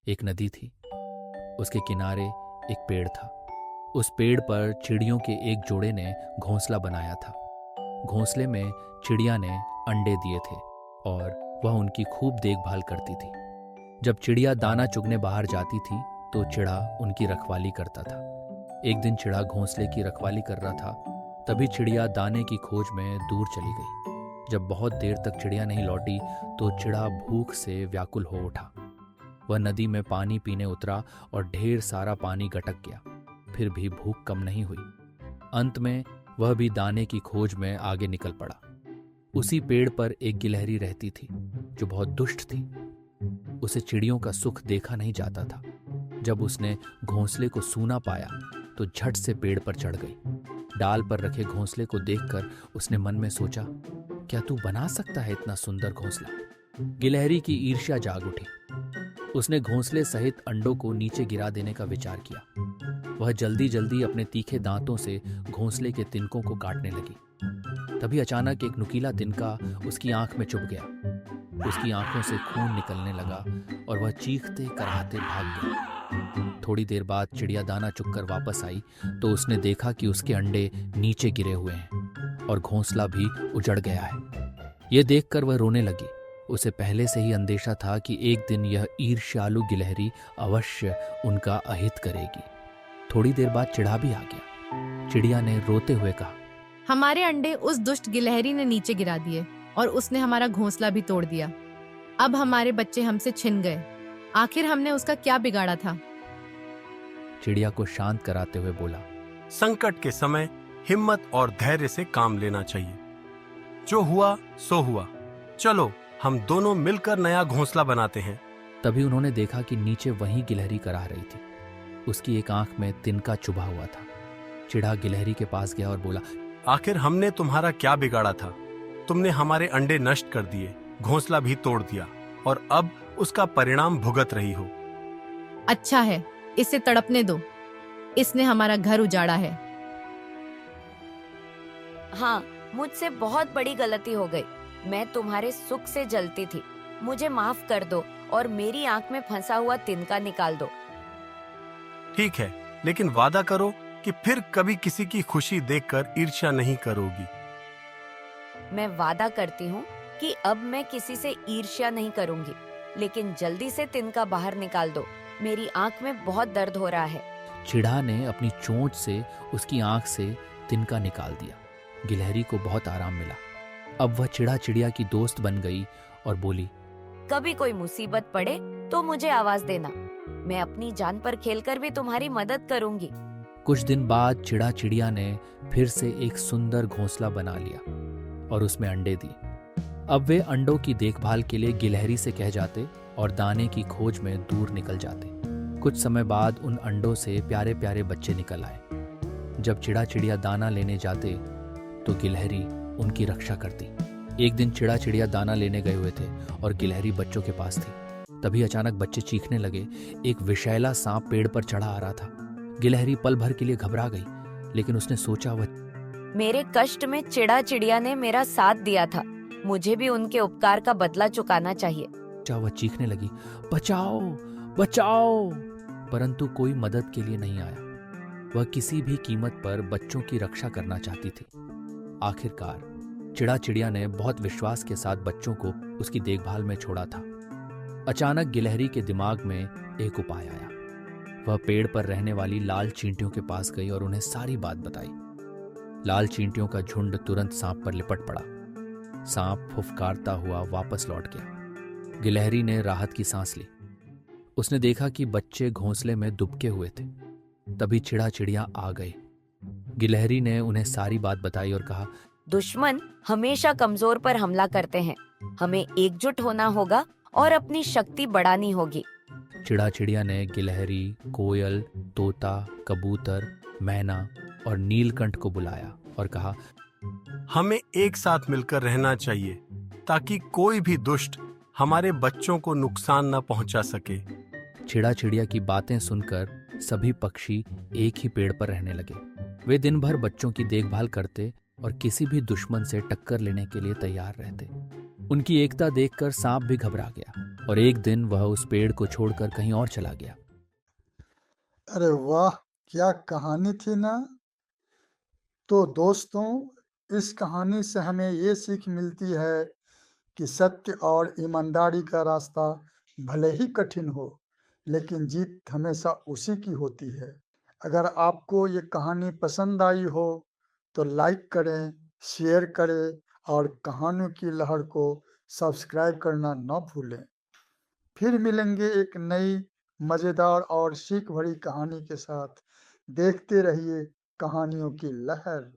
एक नदी थी, उसके किनारे एक पेड़ था। उस पेड़ पर चिड़ियों के एक जोड़े ने घोंसला बनाया था। घोंसले में चिड़िया ने अंडे दिए थे और वह उनकी खूब देखभाल करती थी। जब चिड़िया दाना चुगने बाहर जाती थी तो चिड़ा उनकी रखवाली करता था। एक दिन चिड़ा घोंसले की रखवाली कर रहा था, तभी चिड़िया दाने की खोज में दूर चली गई। जब बहुत देर तक चिड़िया नहीं लौटी तो चिड़ा भूख से व्याकुल हो उठा। वह नदी में पानी पीने उतरा और ढेर सारा पानी गटक गया, फिर भी भूख कम नहीं हुई। अंत में वह भी दाने की खोज में आगे निकल पड़ा। उसी पेड़ पर एक गिलहरी रहती थी जो बहुत दुष्ट थी। उसे चिड़ियों का सुख देखा नहीं जाता था। जब उसने घोंसले को सूना पाया तो झट से पेड़ पर चढ़ गई। डाल पर रखे घोंसले को देखकर उसने मन में सोचा, क्या तू बना सकता है इतना सुंदर घोंसला? गिलहरी की ईर्ष्या जाग उठी। उसने घोंसले सहित अंडों को नीचे गिरा देने का विचार किया। वह जल्दी जल्दी अपने तीखे दांतों से घोंसले के तिनकों को काटने लगी। तभी अचानक एक नुकीला तिनका उसकी आंख में चुभ गया। उसकी आंखों से खून निकलने लगा और वह चीखते कराहते भाग गई। थोड़ी देर बाद चिड़िया दाना चुगकर वापस आई तो उसने देखा कि उसके अंडे नीचे गिरे हुए हैं और घोंसला भी उजड़ गया है। यह देखकर वह रोने लगी। उसे पहले से ही अंदेशा था कि एक दिन यह ईर्ष्यालु गिलहरी अवश्य उनका अहित करेगी। थोड़ी देर बाद चिड़ा भी आ गया। चिड़िया ने रोते हुए कहा, हमारे अंडे उस दुष्ट गिलहरी ने नीचे गिरा दिए और उसने हमारा घोंसला भी तोड़ दिया। अब हमारे बच्चे हमसे छिन गए। आखिर हमने उसका क्या बिगाड़ा था? चिड़िया को शांत कराते हुए बोला, संकट के समय हिम्मत और धैर्य से काम लेना चाहिए। जो हुआ सो हुआ। चलो हम दोनों मिलकर नया घोंसला बनाते हैं। तभी उन्होंने देखा कि नीचे वही गिलहरी कराह रही थी। उसकी एक आंख में तिनका चुभा हुआ था। चिड़ा गिलहरी के पास गया और बोला, आखिर हमने तुम्हारा क्या बिगाड़ा था? तुमने हमारे अंडे नष्ट कर दिए, घोंसला भी तोड़ दिया और अब उसका परिणाम भुगत रही हो। अच्छा है, इसे तड़पने दो। इसने हमारा घर उजाड़ा है। हाँ, मुझसे बहुत बड़ी गलती हो गई। मैं तुम्हारे सुख से जलती थी। मुझे माफ कर दो और मेरी आंख में फंसा हुआ तिनका निकाल दो। ठीक है, लेकिन वादा करो कि फिर कभी किसी की खुशी देखकर ईर्ष्या नहीं करोगी। मैं वादा करती हूँ कि अब मैं किसी से ईर्ष्या नहीं करूंगी, लेकिन जल्दी से तिनका बाहर निकाल दो। मेरी आंख में बहुत दर्द हो रहा है। चिड़ा ने अपनी चोंच से उसकी आंख से तिनका निकाल दिया। गिलहरी को बहुत आराम मिला। अब वह चिड़ा चिड़िया की दोस्त बन गई और बोली, कभी कोई मुसीबत पड़े तो मुझे आवाज देना। मैं अपनी जान पर खेलकर भी तुम्हारी मदद करूंगी। कुछ दिन बाद चिड़ा चिड़िया ने फिर से एक सुंदर घोंसला बना लिया और उसमें अंडे दिए। अब वे अंडों की देखभाल के लिए गिलहरी से कह जाते और दाने की खोज में दूर निकल जाते। कुछ समय बाद उन अंडों से प्यारे प्यारे बच्चे निकल आए। जब चिड़ा चिड़िया दाना लेने जाते तो गिलहरी उनकी रक्षा करती। एक दिन चिड़ा चिड़िया दाना लेने गए हुए थे और गिलहरी बच्चों के पास थी। तभी अचानक बच्चे चीखने लगे। एक विषैला सांप पेड़ पर चढ़ा आ रहा था। गिलहरी पल भर के लिए घबरा गई, लेकिन उसने सोचा, वह मेरे कष्ट में चिड़ा चिड़िया ने मेरा साथ दिया था। मुझे भी उनके उपकार का बदला चुकाना चाहिए। वह चीखने लगी, बचाओ बचाओ, परंतु कोई मदद के लिए नहीं आया। वह किसी भी कीमत पर बच्चों की रक्षा करना चाहती थी। आखिरकार चिड़ा चिड़िया ने बहुत विश्वास के साथ बच्चों को उसकी देखभाल में छोड़ा था। अचानक गिलहरी के दिमाग में एक उपाय आया। वह पेड़ पर रहने वाली लाल चींटियों के पास गई और उन्हें सारी बात बताई। लाल चींटियों का झुंड तुरंत सांप पर लिपट पड़ा। सांप फुफकारता हुआ वापस लौट गया। गिलहरी ने राहत की सांस ली। उसने देखा कि बच्चे घोंसले में दुबके हुए थे। तभी चिड़ा चिड़िया आ गए। गिलहरी ने उन्हें सारी बात बताई और कहा, दुश्मन हमेशा कमजोर पर हमला करते हैं। हमें एकजुट होना होगा और अपनी शक्ति बढ़ानी होगी। चिड़ा चिड़िया ने गिलहरी, कोयल, तोता, कबूतर, मैना और नीलकंठ को बुलाया और कहा, हमें एक साथ मिलकर रहना चाहिए ताकि कोई भी दुष्ट हमारे बच्चों को नुकसान न पहुंचा सके। चिड़ा चिड़िया की बातें सुनकर सभी पक्षी एक ही पेड़ पर रहने लगे। वे दिन भर बच्चों की देखभाल करते और किसी भी दुश्मन से टक्कर लेने के लिए तैयार रहते। उनकी एकता देखकर सांप भी घबरा गया और एक दिन वह उस पेड़ को छोड़कर कहीं और चला गया। अरे वाह, क्या कहानी थी ना। तो दोस्तों, इस कहानी से हमें ये सीख मिलती है कि सत्य और ईमानदारी का रास्ता भले ही कठिन हो, लेकिन जीत हमेशा उसी की होती है। अगर आपको ये कहानी पसंद आई हो तो लाइक करें, शेयर करें और कहानियों की लहर को सब्सक्राइब करना न भूलें। फिर मिलेंगे एक नई मजेदार और सीख भरी कहानी के साथ। देखते रहिए कहानियों की लहर।